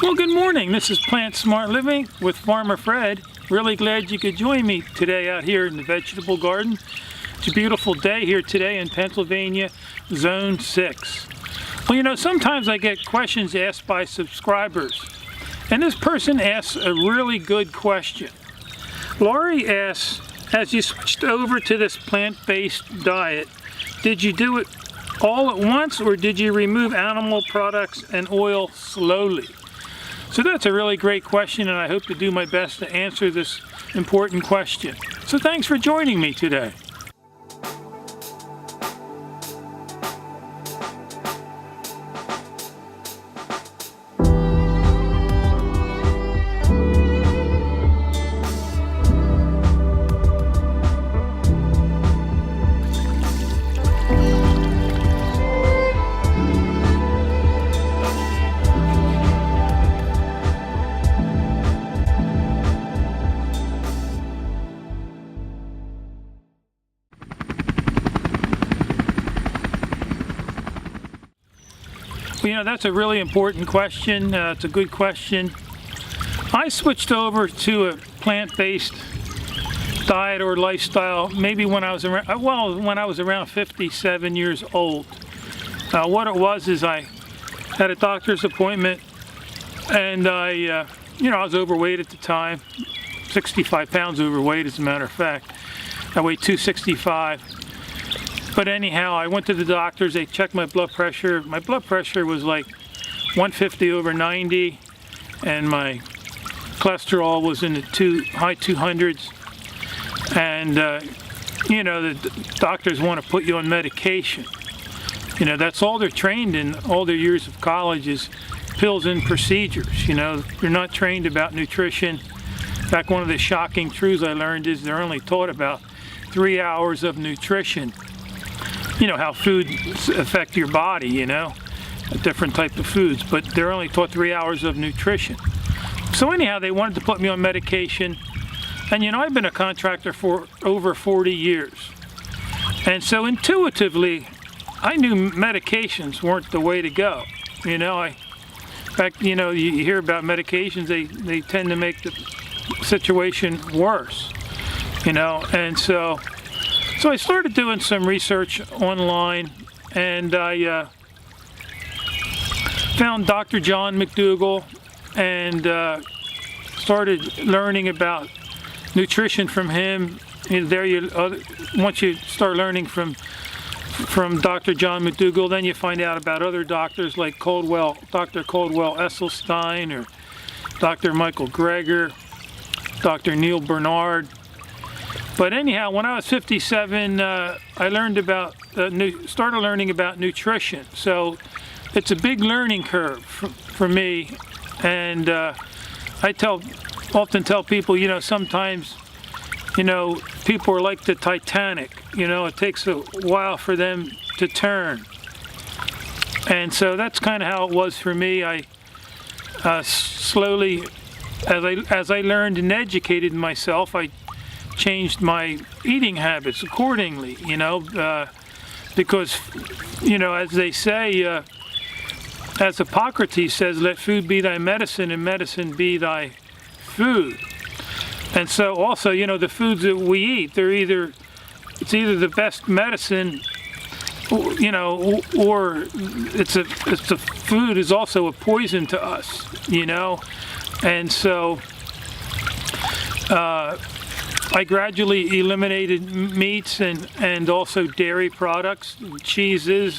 Well, good morning. This is Plant Smart Living with Farmer Fred. Really glad you could join me today out here in the vegetable garden. It's a beautiful day here today in Pennsylvania, Zone 6. Well, you know, sometimes I get questions asked by subscribers, and this person asks a really good question. Laurie asks, as you switched over to this plant-based diet, did you do it all at once, or did you remove animal products and oil slowly? So that's a really great question, and I hope to do my best to answer this important question. So thanks for joining me today. You know, that's a really important question. It's a good question. I switched over to a plant-based diet or lifestyle maybe when I was around 57 years old. What it was is I had a doctor's appointment, and I was overweight at the time, 65 pounds overweight as a matter of fact. I weighed 265. But anyhow, I went to the doctors, they checked my blood pressure. My blood pressure was like 150 over 90, and my cholesterol was in the high 200s. And, the doctors want to put you on medication. You know, that's all they're trained in, all their years of college is pills and procedures. You know, they're not trained about nutrition. In fact, one of the shocking truths I learned is they're only taught about 3 hours of nutrition. You know, how food affect your body, you know, different type of foods, but they're only taught 3 hours of nutrition. So anyhow, they wanted to put me on medication. And you know, I've been a contractor for over 40 years. And so intuitively, I knew medications weren't the way to go. You know, in fact, you know, you hear about medications, they tend to make the situation worse, you know, and so I started doing some research online, and I found Dr. John McDougall and started learning about nutrition from him. Once you start learning from Dr. John McDougall, then you find out about other doctors like Dr. Caldwell Esselstyn, or Dr. Michael Greger, Dr. Neil Bernard. But anyhow, when I was 57, I started learning about nutrition. So it's a big learning curve for me. And I often tell people, you know, sometimes, you know, people are like the Titanic. You know, it takes a while for them to turn. And so that's kind of how it was for me. I slowly, as I learned and educated myself, I changed my eating habits accordingly, you know, because, you know, as they say, as Hippocrates says, let food be thy medicine and medicine be thy food. And so also, you know, the foods that we eat, it's either the best medicine, you know, or it's a food is also a poison to us, you know. And so I gradually eliminated meats and also dairy products, cheeses.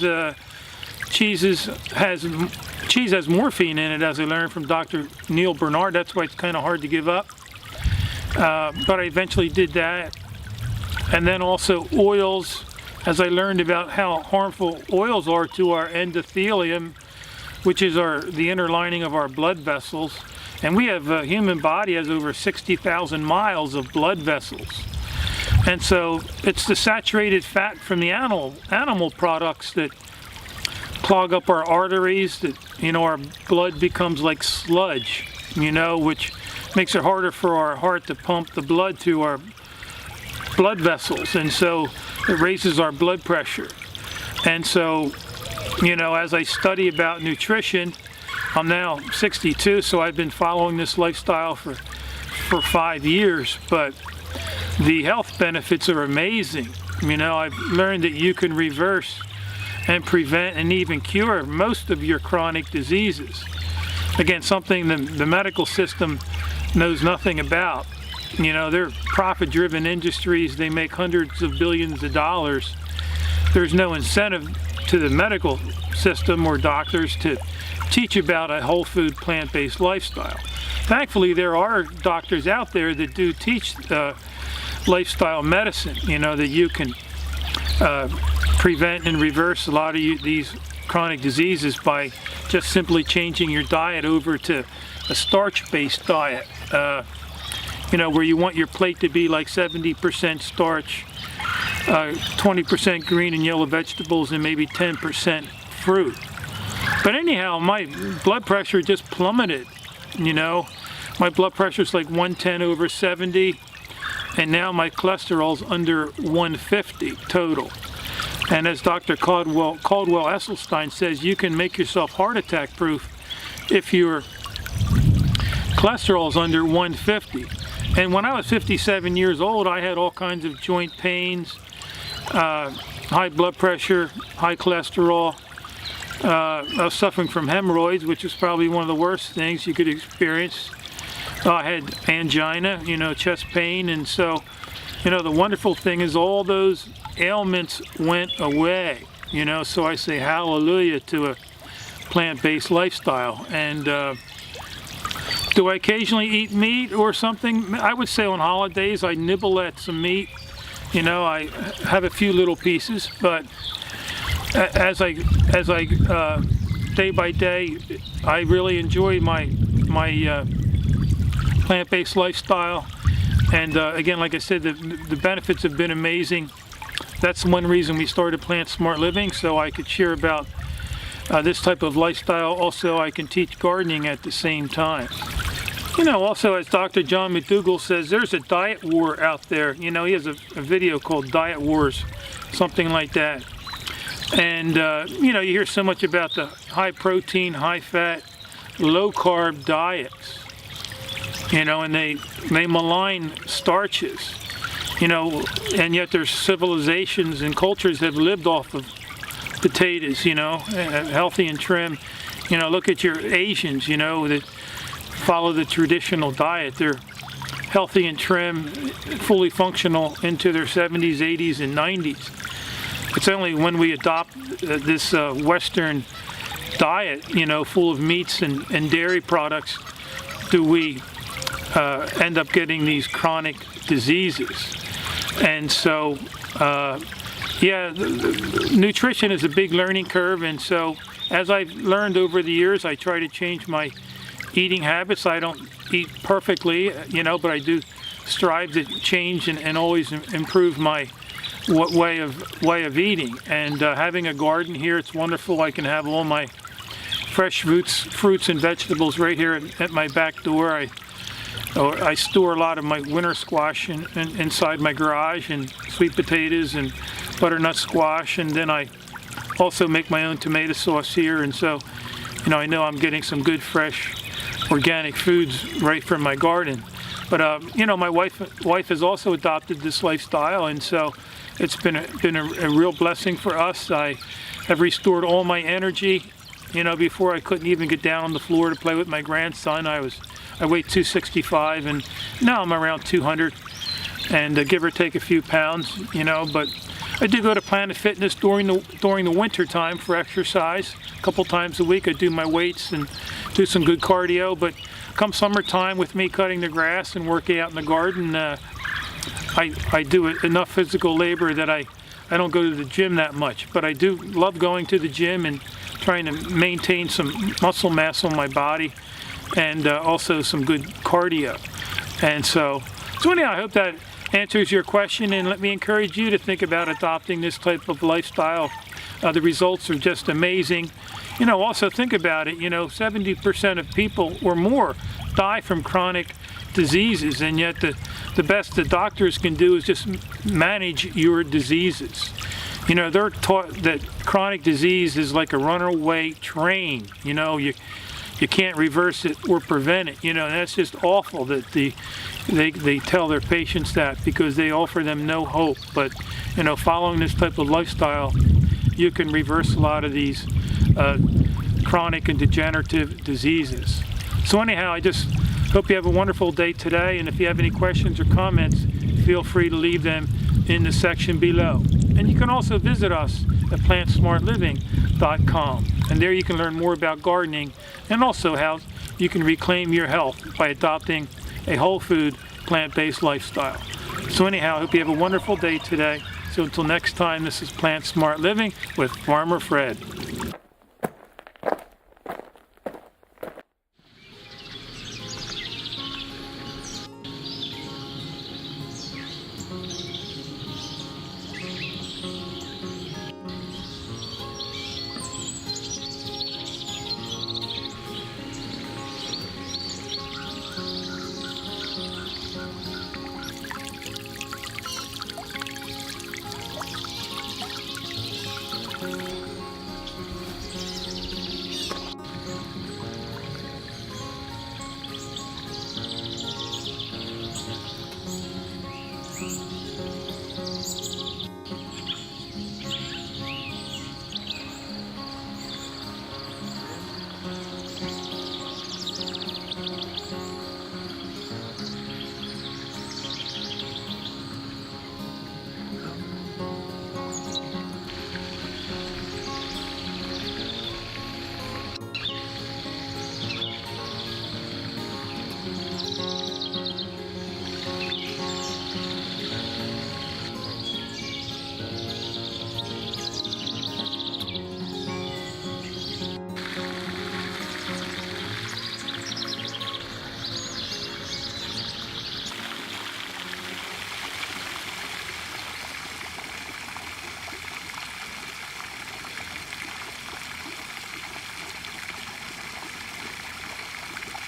Cheese has morphine in it, as I learned from Dr. Neil Bernard. That's why it's kind of hard to give up. But I eventually did that. And then also oils, as I learned about how harmful oils are to our endothelium, which is the inner lining of our blood vessels. And we have, a human body has over 60,000 miles of blood vessels. And so it's the saturated fat from the animal products that clog up our arteries, that, you know, our blood becomes like sludge, you know, which makes it harder for our heart to pump the blood through our blood vessels. And so it raises our blood pressure. And so, you know, as I study about nutrition, I'm now 62, so I've been following this lifestyle for 5 years, but the health benefits are amazing. You know, I've learned that you can reverse and prevent and even cure most of your chronic diseases. Again, something the medical system knows nothing about. You know, they're profit-driven industries. They make hundreds of billions of dollars. There's no incentive to the medical system or doctors to teach about a whole food, plant-based lifestyle. Thankfully, there are doctors out there that do teach lifestyle medicine, you know, that you can prevent and reverse a lot of these chronic diseases by just simply changing your diet over to a starch-based diet. You know, where you want your plate to be like 70% starch, 20% green and yellow vegetables, and maybe 10% fruit. But anyhow, my blood pressure just plummeted. You know, my blood pressure is like 110/70, and now my cholesterol's under 150 total. And as Dr. Caldwell Esselstyn says, you can make yourself heart attack proof if your cholesterol's under 150. And when I was 57 years old, I had all kinds of joint pains, high blood pressure, high cholesterol. I was suffering from hemorrhoids, which is probably one of the worst things you could experience. I had angina, you know, chest pain, and so, you know, the wonderful thing is all those ailments went away, you know, so I say hallelujah to a plant-based lifestyle. And do I occasionally eat meat or something? I would say on holidays I nibble at some meat. You know, I have a few little pieces, but as I day by day, I really enjoy my plant-based lifestyle. And again, like I said, the benefits have been amazing. That's one reason we started Plant Smart Living, so I could share about this type of lifestyle. Also, I can teach gardening at the same time. You know, also, as Dr. John McDougall says, there's a diet war out there. You know, he has a video called Diet Wars, something like that. And, you know, you hear so much about the high protein, high fat, low carb diets. You know, and they malign starches. You know, and yet there's civilizations and cultures that have lived off of potatoes, you know, healthy and trim. You know, look at your Asians, you know, that follow the traditional diet. They're healthy and trim, fully functional into their 70s, 80s, and 90s. It's only when we adopt this Western diet, you know, full of meats and dairy products, do we end up getting these chronic diseases. And so, yeah, nutrition is a big learning curve, and so as I've learned over the years, I try to change my eating habits. I don't eat perfectly, you know, but I do strive to change and always improve my way of eating. And having a garden here, it's wonderful. I can have all my fresh fruits and vegetables right here at my back door. I store a lot of my winter squash inside my garage, and sweet potatoes and butternut squash, and then I also make my own tomato sauce here. And so, you know I'm getting some good fresh organic foods right from my garden. But you know, my wife has also adopted this lifestyle, and so it's been a real blessing for us. I have restored all my energy. You know, before I couldn't even get down on the floor to play with my grandson. I weighed 265, and now I'm around 200, and give or take a few pounds, you know. But I do go to Planet Fitness during the winter time for exercise. A couple times a week I do my weights and do some good cardio. But come summertime, with me cutting the grass and working out in the garden, I do enough physical labor that I don't go to the gym that much. But I do love going to the gym and trying to maintain some muscle mass on my body, and also some good cardio. And so anyhow, I hope that answers your question, and let me encourage you to think about adopting this type of lifestyle. The results are just amazing. You know, also think about it, you know, 70% of people or more die from chronic diseases, and yet the best the doctors can do is just manage your diseases. You know, they're taught that chronic disease is like a runaway train. You know, you you can't reverse it or prevent it. And that's just awful that they tell their patients that, because they offer them no hope. But following this type of lifestyle, you can reverse a lot of these chronic and degenerative diseases. So anyhow, I just hope you have a wonderful day today, and if you have any questions or comments, feel free to leave them in the section below. And you can also visit us at plantsmartliving.com, and there you can learn more about gardening and also how you can reclaim your health by adopting a whole food, plant-based lifestyle. So anyhow, I hope you have a wonderful day today. So until next time, this is Plant Smart Living with Farmer Fred.